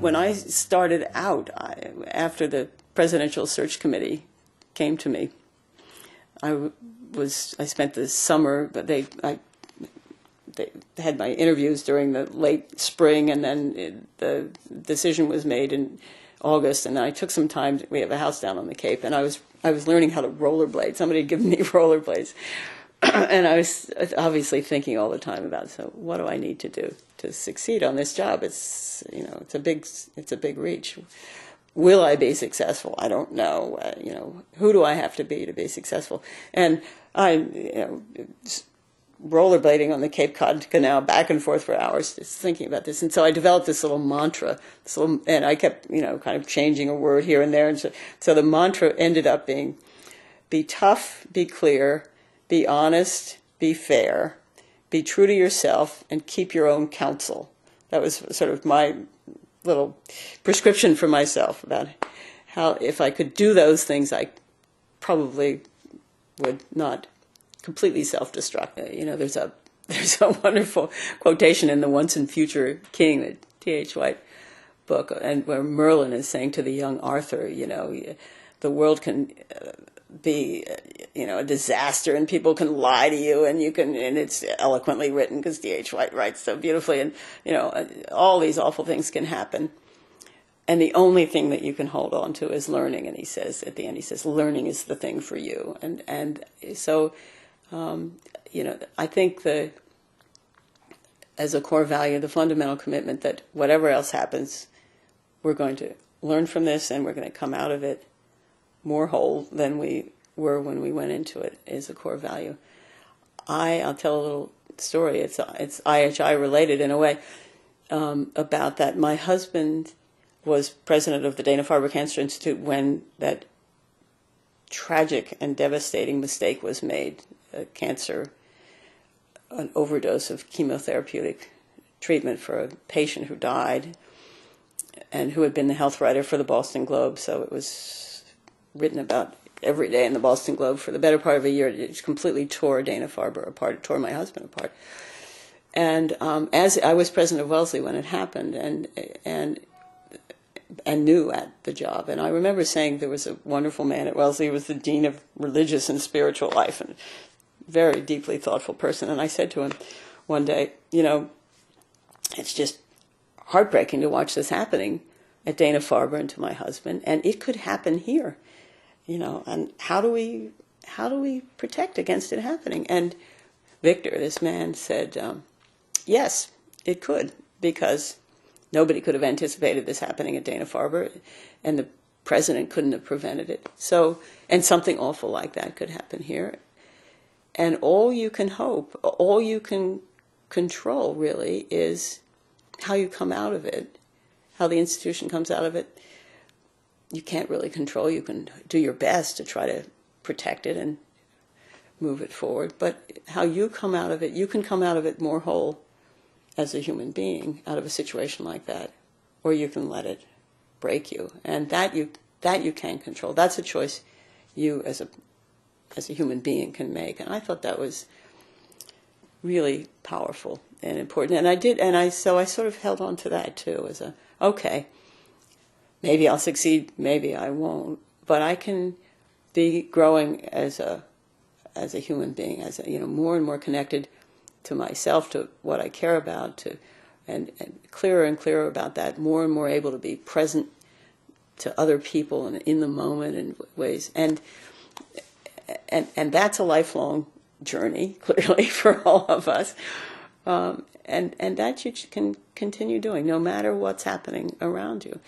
when I started out, after the Presidential Search Committee came to me, I spent the summer, but they had my interviews during the late spring, and then the decision was made in August, and I took some time. We have a house down on the Cape, and I was learning how to rollerblade. Somebody had given me rollerblades, and I was obviously thinking all the time about, so what do I need to do to succeed on this job? It's it's a big reach. Will I be successful? I don't know. Who do I have to be successful? And rollerblading on the Cape Cod Canal back and forth for hours, just thinking about this. And so I developed this little mantra, and I kept, kind of changing a word here and there. And so the mantra ended up being, be tough, be clear, be honest, be fair, be true to yourself, and keep your own counsel. That was sort of my little prescription for myself about how, if I could do those things, I probably would not completely self-destruct. There's a wonderful quotation in the Once and Future King, the T.H. White book, and where Merlin is saying to the young Arthur, the world can be, a disaster, and people can lie to you, and it's eloquently written because T.H. White writes so beautifully, and all these awful things can happen. And the only thing that you can hold on to is learning. And he says, at the end, learning is the thing for you. And so, I think as a core value, the fundamental commitment that whatever else happens, we're going to learn from this, and we're going to come out of it more whole than we were when we went into it, is a core value. I'll tell a little story. It's IHI related in a way, about that. My husband was president of the Dana-Farber Cancer Institute when that tragic and devastating mistake was made. An overdose of chemotherapeutic treatment for a patient who died, and who had been the health writer for the Boston Globe. So it was written about every day in the Boston Globe for the better part of a year. It completely tore Dana-Farber apart. It tore my husband apart. And as I was president of Wellesley when it happened, and new at the job. And I remember saying, there was a wonderful man at Wellesley who was the dean of religious and spiritual life, and very deeply thoughtful person. And I said to him one day, it's just heartbreaking to watch this happening at Dana-Farber and to my husband, and it could happen here, and how do we protect against it happening? And Victor, this man, said, yes, it could, because nobody could have anticipated this happening at Dana-Farber, and the president couldn't have prevented it. So, and something awful like that could happen here. And all you can hope, all you can control, really, is how you come out of it, how the institution comes out of it. You can't really control. You can do your best to try to protect it and move it forward. But how you come out of it, you can come out of it more whole as a human being out of a situation like that, or you can let it break you. And that you can control. That's a choice you as a human being can make. And I thought that was really powerful and important. And I did, so I sort of held on to that too, as okay, maybe I'll succeed, maybe I won't, but I can be growing as a human being, as more and more connected to myself, to what I care about, and clearer and clearer about that, more and more able to be present to other people and in the moment in ways. And that's a lifelong journey, clearly, for all of us. And that you can continue doing, no matter what's happening around you.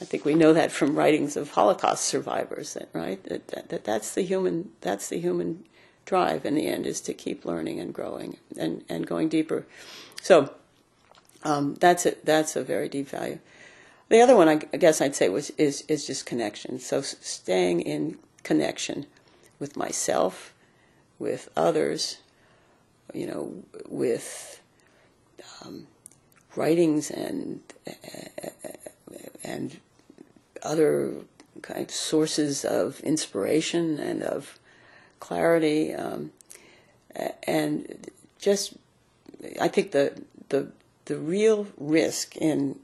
I think we know that from writings of Holocaust survivors, right? That's the human drive in the end, is to keep learning and growing and going deeper. So that's a very deep value. The other one, I guess I'd say, is just connection. So staying in connection with myself, with others, with writings and other kind of sources of inspiration and of clarity, and just, I think the real risk in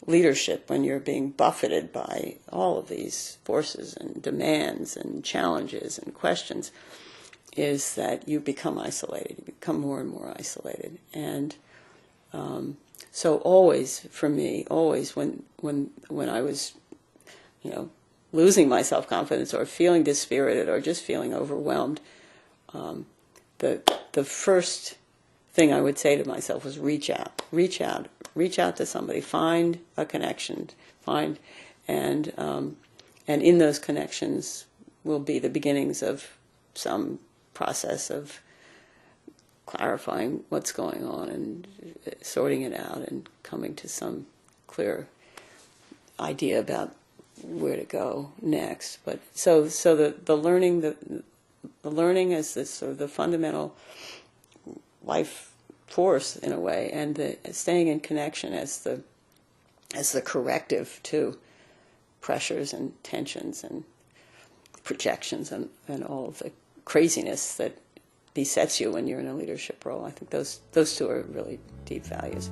leadership, when you're being buffeted by all of these forces and demands and challenges and questions, is that you become isolated. You become more and more isolated. And so always, for me, always when I was, losing my self-confidence or feeling dispirited or just feeling overwhelmed, the first thing I would say to myself was reach out to somebody, find a connection, and in those connections will be the beginnings of some process of clarifying what's going on and sorting it out and coming to some clear idea about where to go next. But so the learning is this sort of the fundamental life force in a way, and the staying in connection as the corrective to pressures and tensions and projections and all of the craziness that besets you when you're in a leadership role. I think those two are really deep values.